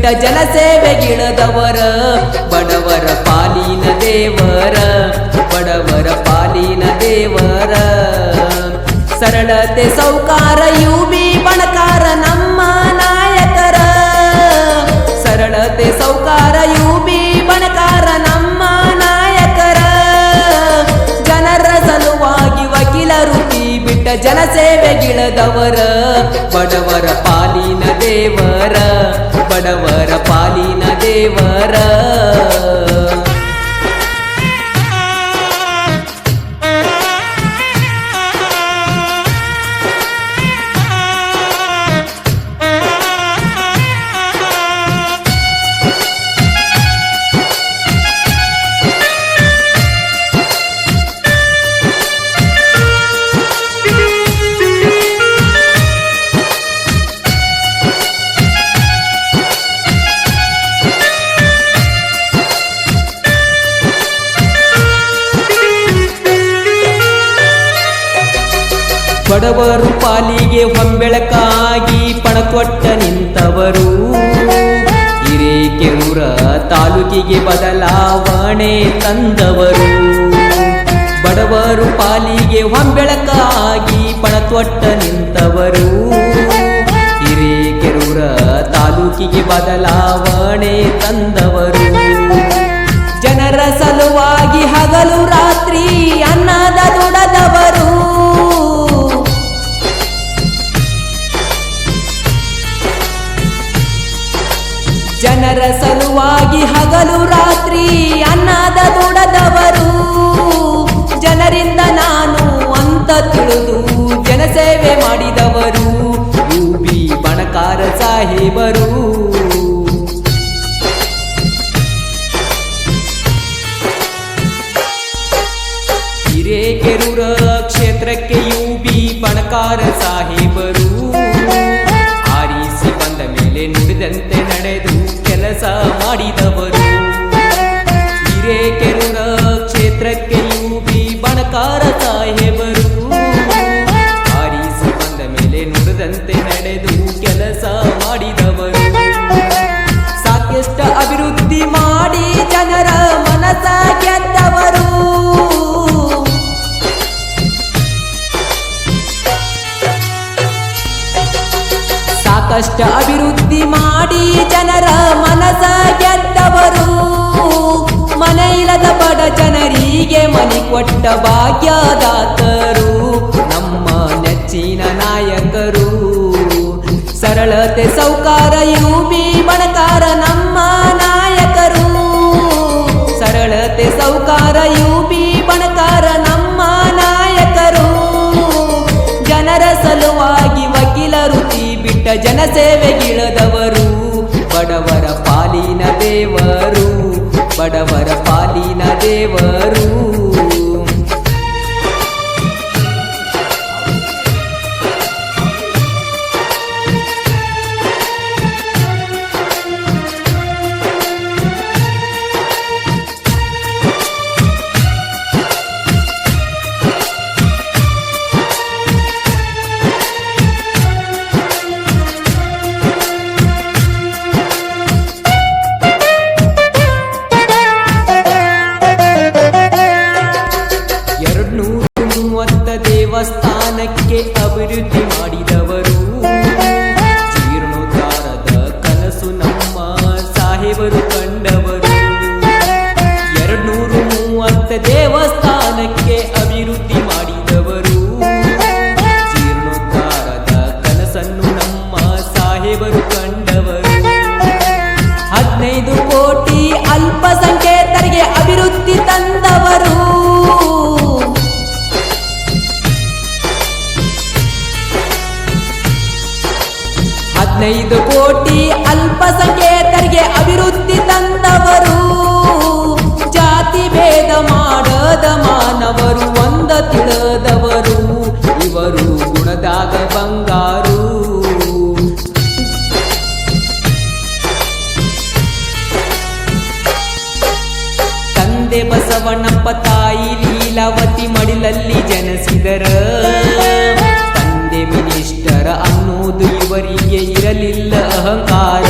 ಬಿಟ್ಟ ಜನಸೇವೆಗಿಳದವರ ಬಡವರ ಪಾಲಿನ ದೇವರ ಬಡವರ ಪಾಲಿನ ದೇವರ ಸರಳತೆ ಸೌಕಾರ ಯುಬಿ ಬಣಕಾರ ನಮ್ಮ ನಾಯಕರ ಸರಳತೆ ಸೌಕಾರ ಯುಬಿ ಬಣಕಾರ ನಮ್ಮ ನಾಯಕರ ಜನರ ಸಲುವಾಗಿ ವಕೀಲರು ಬಿಟ್ಟ ಜನಸೇವೆಗಿಳದವರ ಬಡವರ ಪಾಲಿನ ದೇವರ ಬಡವರ ಪಾಲಿನ ದೇವರ ಬಡವರು ಪಾಲಿಗೆ ಹೊಂಬೆಳಕಾಗಿ ಪಣಕೊಟ್ಟ ನಿಂತವರು ಹಿರೇಕೆರೂರ ತಾಲೂಕಿಗೆ ಬದಲಾವಣೆ ತಂದವರು ಬಡವರು ಪಾಲಿಗೆ ಹೊಂಬೆಳಕಾಗಿ ಪಣಕೊಟ್ಟ ನಿಂತವರು ಹಿರೇಕೆರೂರ ತಾಲೂಕಿಗೆ ಬದಲಾವಣೆ ತಂದವರು ಜನರ ಸಲುವಾಗಿ ಹಗಲು ರಾತ್ರಿ ಅನ್ನದ ದುಡದವರು ಜನರ ಸಲುವಾಗಿ ಹಗಲು ರಾತ್ರಿ ಅನ್ನದ ದುಡದವರು ಜನರಿಂದ ನಾನು ಅಂತ ತಿಳಿದು ಜನಸೇವೆ ಮಾಡಿದವರು ಯುಬಿ ಬಣಕಾರ ಸಾಹೇಬರು ಹಿರೇಕೆರೂರ ಕ್ಷೇತ್ರಕ್ಕೆ ಯುಬಿ ಬಣಕಾರ ಸಾಹೇಬರು ಆರಿಸಿ ಬಂದ ಮೇಲೆ ನುಡಿದಂತೆ ನಡೆದು ಕೆಲಸ ಮಾಡಿದವರು ಹಿರೇಕೆರೂರ ಕ್ಷೇತ್ರಕ್ಕೆ ಯುಬಿ ಬಣಕಾರ ಸಾಹೇಬರು ಆರಿಸಿ ಬಂದ ಮೇಲೆ ನುಡಿದಂತೆ ನಡೆದು ಕೆಲಸ ಮಾಡಿದವರು ಸಾಕಷ್ಟು ಅಭಿವೃದ್ಧಿ ಮಾಡಿ ಜನರ ಮನಸ ಗೆದ್ದವರು ಸಾಕಷ್ಟು ಅಭಿವೃದ್ಧಿ ಮಾಡಿ ಜನರ ಮನಸ ಗೆದ್ದವರು ಮನೆ ಇಲ್ಲದ ಬಡ ಜನರಿಗೆ ಮನೆ ಕೊಟ್ಟ ಭಾಗ್ಯದಾತರು ನಮ್ಮ ನೆಚ್ಚಿನ ನಾಯಕರು ಸರಳತೆ ಸೌಕಾರ ಯುಬಿ ಬಣಕಾರ ನಮ್ಮ ನಾಯಕರು ಸರಳತೆ ಸೌಕಾರ ಯುಬಿ ಬಣಕಾರ ನಮ್ಮ ನಾಯಕರು ಜನರ ಸಲುವಾಗಿ ವಕೀಲರು ಬಿಟ್ಟ ಜನಸೇವೆಗಿಳದವರು ಬಡವರ ಪಾಲಿನ ದೇವರು ಬಡವರ ಪಾಲಿನ ದೇವರು ದೇವಸ್ಥಾನಕ್ಕೆ ಅಭಿವೃದ್ಧಿ ಮಾಡಿದವರು ಜೀರ್ಣೋದ್ಧಾರದ ಕನಸು ನಮ್ಮ ಸಾಹೇಬರು ಕಂಡವರು 230 ದೇವಸ್ಥಾನಕ್ಕೆ ಅಭಿವೃದ್ಧಿ ಮಾಡಿದವರು ಜೀರ್ಣೋದ್ಧಾರದ ಕನಸನ್ನು ನಮ್ಮ ಸಾಹೇಬರು ಕಂಡವರು 15 ಕೋಟಿ ಅಲ್ಪಸಂಖ್ಯಾತರಿಗೆ ಅಭಿವೃದ್ಧಿ ತಂದವರು 15 ಕೋಟಿ ಅಲ್ಪಸಂಖ್ಯಾತರಿಗೆ ಅಭಿವೃದ್ಧಿ ತಂದವರು ಜಾತಿ ಭೇದ ಮಾಡದ ಮಾನವರು ಒಂದ ತಿಳಿದವರು ಇವರು ಗುಣದಾಗ ಬಂಗಾರು ತಂದೆ ಬಸವಣ್ಣಪ್ಪ ತಾಯಿ ಲೀಲಾವತಿ ಮಡಿಲಲ್ಲಿ ಜನಿಸಿದರ ತಂದೆ ಮಿನಿಸ್ಟರ್ ಅನ್ನೋದು ಇವರಿಗೆ ಇರಲಿಲ್ಲ ಅಹಂಕಾರ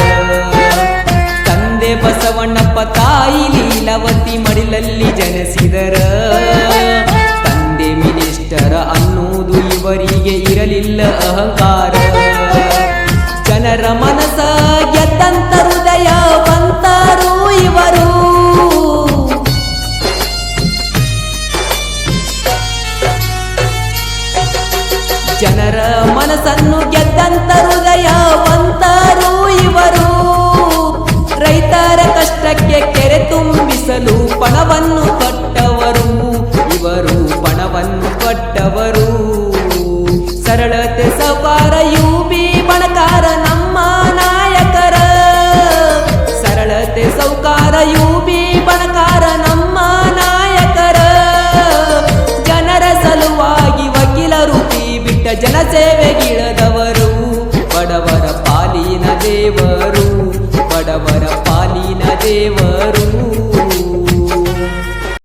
ತಾಯಿ ಲೀಲಾವತಿ ಮಡಿಲಲ್ಲಿ ಜನಿಸಿದರ ತಂದೆ ಮಿನಿಸ್ಟರ್ ಅನ್ನುವುದು ಇವರಿಗೆ ಇರಲಿಲ್ಲ ಅಹಂಕಾರ ಜನರ ಮನಸ ಗೆದ್ದಂತ ಹೃದಯವಂತರು ಇವರು ಜನರ ಮನಸ್ಸನ್ನು ಗೆದ್ದಂತ ಹೃದಯವಂತರು ಇವರು ರೈತರ ಕಷ್ಟಕ್ಕೆ ಕೆರೆ ತುಂಬಿಸಲು ಪಣವನ್ನು ಕೊಟ್ಟವರು ಇವರು ಪಣವನ್ನು ಕೊಟ್ಟವರು ಸರಳತೆ ಸೌಕಾರ ಯುಬಿ ಬಣಕಾರ ನಮ್ಮ ನಾಯಕರ ಸರಳತೆ ಸೌಕಾರ ಯುಬಿ ಬಣಕಾರ ನಮ್ಮ ನಾಯಕರ ಜನರ ಸಲುವಾಗಿ ವಕೀಲ ವೃತ್ತಿ ಬಿಟ್ಟ ಜನಸೇವೆಗಿಳದವರು ಬಡವರ ಪಾಲಿನ ದೇವರು